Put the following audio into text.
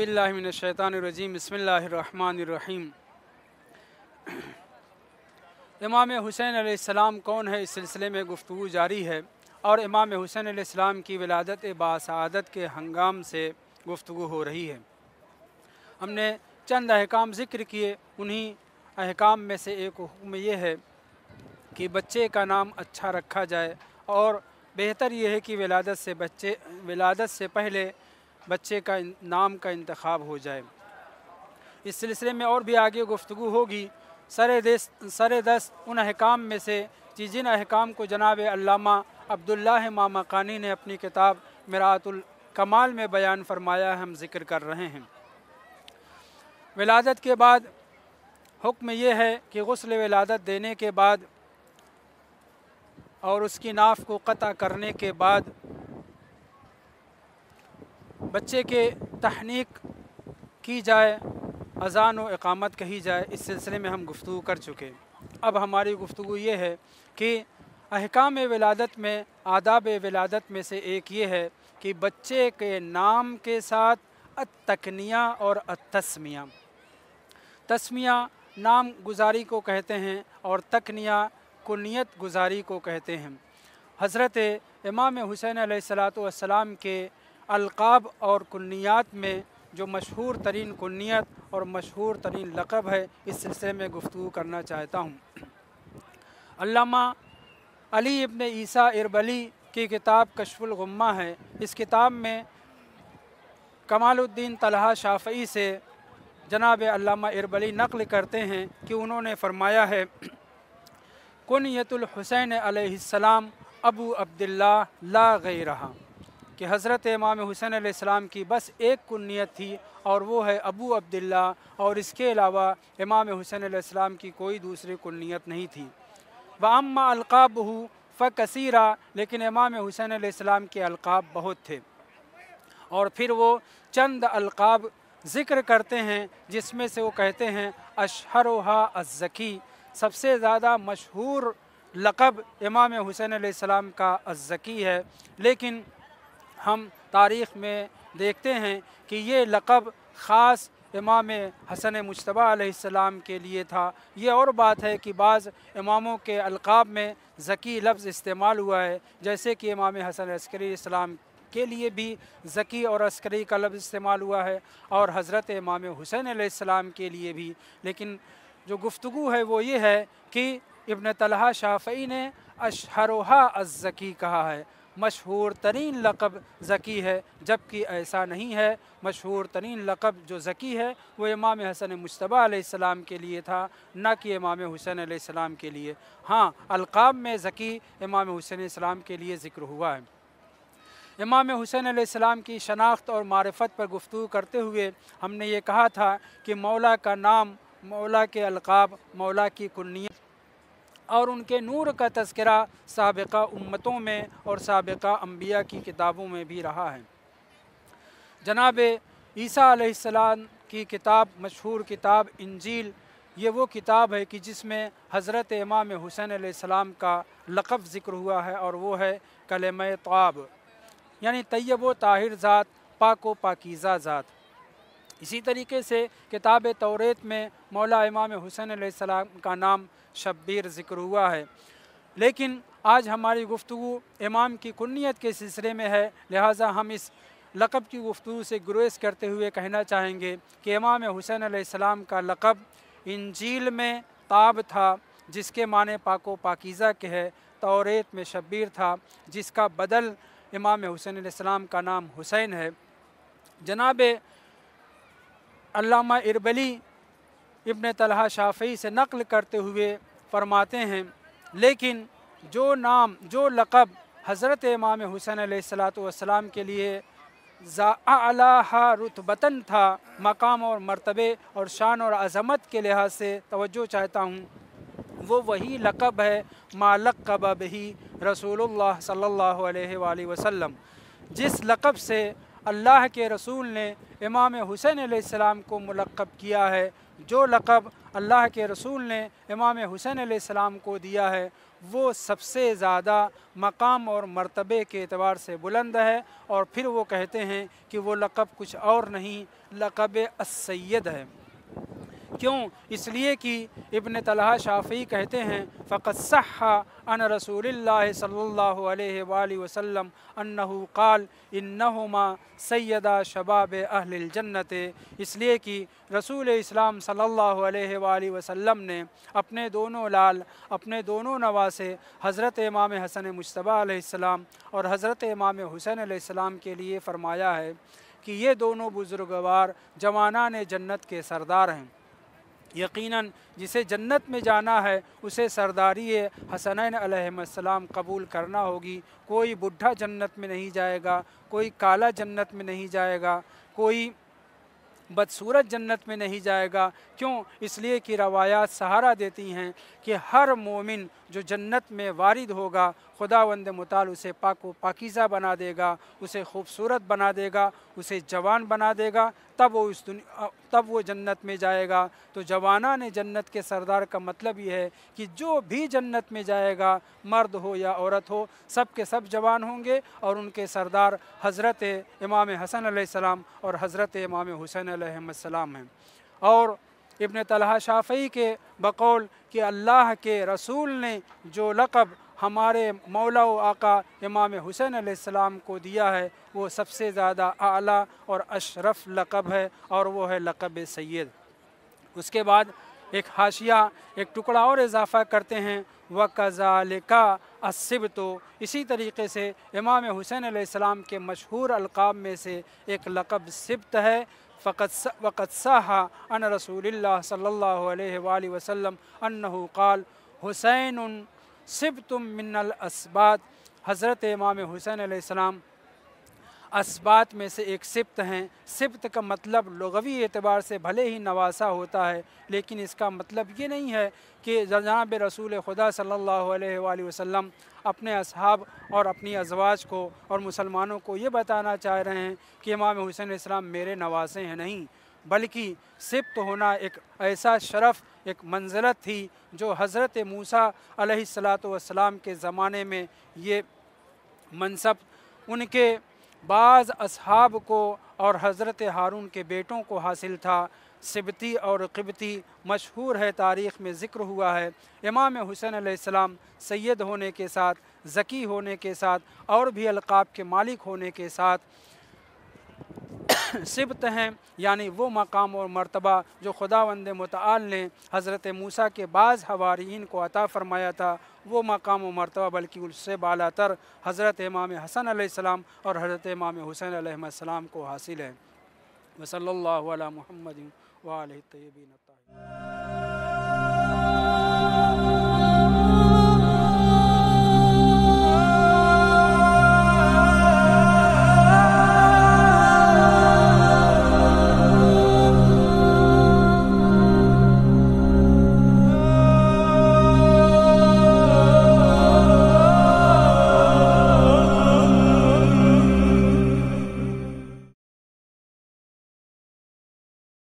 औज़ुबिल्लाहि मिनश्शैतानिर्रजीम बिस्मिल्लाहिर्रहमानिर्रहीम। इमाम हुसैन अलैहिस्सलाम कौन है, इस सिलसिले में गुफ्तगू जारी है और इमाम हुसैन अलैहिस्सलाम की विलादत बासआदत के हंगाम से गुफ्तगू हो रही है। हमने चंद अहकाम ज़िक्र किए, उन्हीं अहकाम में से एक हुक्म ये है कि बच्चे का नाम अच्छा रखा जाए और बेहतर यह है कि विलादत से पहले बच्चे का नाम का इंतखाब हो जाए। इस सिलसिले में और भी आगे गुफ्तगू होगी। सर दस्त उन अहकाम में से जिन अहकाम को जनाब अल्लामा अब्दुल्लाह मामाकानी ने अपनी किताब मिरातुल कमाल में बयान फरमाया, हम ज़िक्र कर रहे हैं। विलादत के बाद हुक्म यह है कि गुस्ल विलादत देने के बाद और उसकी नाफ को क़ता करने के बाद बच्चे के तहनीक की जाए, अज़ान व इक़ामत कही जाए। इस सिलसिले में हम गुफ्तगू कर चुके। अब हमारी गुफ्तगू ये है कि अहकाम विलादत में आदाब विलादत में से एक ये है कि बच्चे के नाम के साथ अत्तकनिया और अत्तस्मिया। तस्मिया नाम गुजारी को कहते हैं और तकनिया कुनियत गुजारी को कहते हैं। हज़रत इमाम हुसैन अलैहिस्सलातु वस्सलाम के अलक़ाब और कुन्नियात में जो मशहूर तरीन कुन्नियत और मशहूर तरीन लक़ब है, इस सिलसिले में गुफ्तगू करना चाहता हूँ। अल्लामा अली इब्न ईसा इरबली की किताब कश्फुल गुम्मा है। इस किताब में कमालुद्दीन तलहा शाफ़ई से जनाब अल्लामा इरबली नक़ल करते हैं कि उन्होंने फ़रमाया है, कुनियतुल हुसैन अलैहिस्सलाम अबू अब्दुल्ला ला गैरहा, कि हज़रत इमाम हुसैन अलैहिस्सलाम की बस एक कुन्नियत थी और वो है अबू अब्दुल्ला, और इसके अलावा इमाम हुसैन अलैहिस्सलाम की कोई दूसरी कुन्नियत नहीं थी। व अम्मा अलक़ाबहु फ़कसीरा, लेकिन इमाम हुसैन अलैहिस्सलाम के अलक़ाब बहुत थे। और फिर वो चंद अलक़ाब ज़िक्र करते हैं जिसमें से वो कहते हैं अशहरुहा अज़्ज़की, सबसे ज़्यादा मशहूर लक़ब इमाम हुसैन अलैहिस्सलाम का अज़्ज़की है। लेकिन हम तारीख़ में देखते हैं कि ये लक़ब ख़ास इमाम हसन मुज्तबा अलैहिस्सलाम के लिए था। ये और बात है कि बाज़ इमामों के अलक़ाब में ज़की लफ्ज़ इस्तेमाल हुआ है, जैसे कि इमाम हसन अस्करी इस्लाम के लिए भी ज़की और अस्करी का लफ्ज़ इस्तेमाल हुआ है और हज़रत इमाम हुसैन अलैहिस्सलाम के लिए भी। लेकिन जो गुफ्तगू है वो ये है कि इब्न तलहा शाफ़ई ने अशहरुहा अज़्ज़की कहा है, मशहूर तरीन लक़ब ज़की है, जबकि ऐसा नहीं है। मशहूर तरीन लक़ब जो ज़की है वो इमाम हसन मुज्तबा अलैहिस्सलाम के लिए था, न कि इमाम हुसैन अलैहिस्सलाम के लिए। हाँ, अलक़ाब में ज़की इमाम हुसैन अलैहिस्सलाम के लिए ज़िक्र हुआ है। इमाम हुसैन अलैहिस्सलाम की शनाख्त और मारिफत पर गुफ्तगू करते हुए हमने ये कहा था कि मौला का नाम, मौला के अलक़ाब, मौला की कुन्नियत और उनके नूर का तज़किरा साबिक़ा उम्मतों में और साबिक़ा अंबिया की किताबों में भी रहा है। जनाब ईसा अलैहिस्सलाम की किताब, मशहूर किताब इंजील, ये वो किताब है कि जिसमें हज़रत इमाम हुसैन अलैहिस्सलाम का लक़ब ज़िक्र हुआ है और वो है कलमे ताब, यानी तय्यब व ताहिर ज़ात, पाक व पाकीज़ा ज़ात। इसी तरीके से किताब तौरेत में मौला इमाम हुसैन अलैहिस्सलाम का नाम शब्बीर ज़िक्र हुआ है। लेकिन आज हमारी गुफ्तगू इमाम की कुन्नियत के सिलसिले में है, लिहाजा हम इस लक़ब की गुफ्तगू से गुरेज़ करते हुए कहना चाहेंगे कि इमाम हुसैन अलैहिस्सलाम का लक़ब इंजील में ताब था, जिसके माने पाक व पाकीज़ा के है। तौरेत में शब्बीर था, जिसका बदल इमाम हुसैन अलैहिस्सलाम का नाम हुसैन है। जनाब अल्लामा इरबली इब्न तलहा शाफ़ई से नक़ल करते हुए फ़रमाते हैं, लेकिन जो नाम, जो लक़ब हज़रत इमाम हुसैन अलैहिस्सलातु वस्सलाम के लिए आला रुतबतन था, मकाम और मर्तबे और शान और अज़मत के लिहाज से तवज्जो चाहता हूँ, वो वही लक़ब है मालक़ब बिही रसूलुल्लाह सल्लल्लाहु अलैहि वसल्लम, जिस लक़ब से अल्लाह के रसूल ने इमाम हुसैन अलैहिस्सलाम को मुलक़्क़ब किया है। जो लक़ब अल्लाह के रसूल ने इमाम हुसैन अलैहिस्सलाम को दिया है वो सबसे ज़्यादा मकाम और मर्तबे के एतबार से बुलंद है। और फिर वो कहते हैं कि वो लक़ब कुछ और नहीं, लक़ब अस-सय्यद है। क्यों? इसलिए कि इब्न तलहा शाफ़ी कहते हैं फ़क़द सह्हा अन रसूलिल्लाह सल्लल्लाहु अलैहि वालैहि वसल्लम अन्नहु क़ाल इन्नहुमा सय्यदा शबाब अहलिल जन्नत। इसलिए कि रसूल इस्लाम सल्लल्लाहु अलैहि वालैहि वसल्लम ने अपने दोनों लाल, अपने दोनों नवासे हज़रत इमाम हसन मुज्तबा अलैहिस्सलाम और हज़रत इमाम हुसैन अलैहिस्सलाम के लिए फ़रमाया है कि ये दोनों बुज़ुर्गवार जवानान जन्नत के सरदार हैं। यकीनन जिसे जन्नत में जाना है उसे सरदारी हसनैन अलैहिस्सलाम कबूल करना होगी। कोई बुढ़ा जन्नत में नहीं जाएगा, कोई काला जन्नत में नहीं जाएगा, कोई बदसूरत जन्नत में नहीं जाएगा। क्यों? इसलिए कि रवायात सहारा देती हैं कि हर मोमिन जो जन्नत में वारिद होगा खुदावंद मुताल उसे पाक व पाकीज़ा बना देगा, उसे खूबसूरत बना देगा, उसे जवान बना देगा, तब वो जन्नत में जाएगा। तो जवाना ने जन्नत के सरदार का मतलब ये है कि जो भी जन्नत में जाएगा, मर्द हो या औरत हो, सब के सब जवान होंगे और उनके सरदार हज़रत इमाम हसन अलैहिस्सलाम और हज़रत इमाम हुसैन अलैहिस्सलाम हैं। और इब्न तलहा शाफ़ी के बकौल कि अल्लाह के रसूल ने जो लक़ब हमारे मौला व आका इमाम हुसैन अलैहिस्सलाम को दिया है वो सबसे ज़्यादा आला और अशरफ लक़ब है और वो है लक़ब सैयद। उसके बाद एक हाशिया, एक टुकड़ा और इजाफ़ा करते हैं वकज़ालिका अस्सिब्तो। इसी तरीके से इमाम हुसैन अलैहिस्सलाम के मशहूर अलक़ाब में से एक लक़ब सिब्त है। फ़क़द सहा अन रसूलिल्लाह सल्लल्लाहु अलैहि वालैहि वसल्लम अन्नहु क़ाल हुसैनुन सिब्तुम मिनल अस्बात। हज़रत इमाम हुसैन अलैहिस्सलाम अस्बात में से एक सिब्त हैं। सिब्त का मतलब लुग़वी एतबार से भले ही नवासा होता है, लेकिन इसका मतलब ये नहीं है कि जनाब रसूल खुदा सल्लल्लाहु अलैहि वसल्लम अपने असहाब और अपनी अज़वाज को और मुसलमानों को ये बताना चाह रहे हैं कि इमाम हुसैन अलैहिस्सलाम मेरे नवासे हैं, नहीं, बल्कि सिब्त होना एक ऐसा शरफ़, एक मंज़लत थी जो हज़रत मूसा अलैहिस्सलातु वस्सलाम के ज़माने में ये मनसब उनके बाज़ असहाब को और हज़रत हारून के बेटों को हासिल था। सिबती और क़िबती मशहूर है, तारीख़ में ज़िक्र हुआ है। इमाम हुसैन अलैहिस्सलाम सैयद होने के साथ, ज़की होने के साथ और भी अलक़ाब के मालिक होने के साथ सिब्त हैं, यानी वो मकाम और मर्तबा जो खुदावंद मुतआल ने हज़रत मूसा के बाज़ हवारियीन को अता फ़रमाया था, वो मकाम और मर्तबा बल्कि उससे बालातर हज़रत इमाम हसन अलैहिस्सलाम और हज़रत इमाम हुसैन अलैहिस्सलाम को हासिल है। वसल्लल्लाहु अला मुहम्मदिन व आलिहि तय्यबीन अत्ताहिरीन।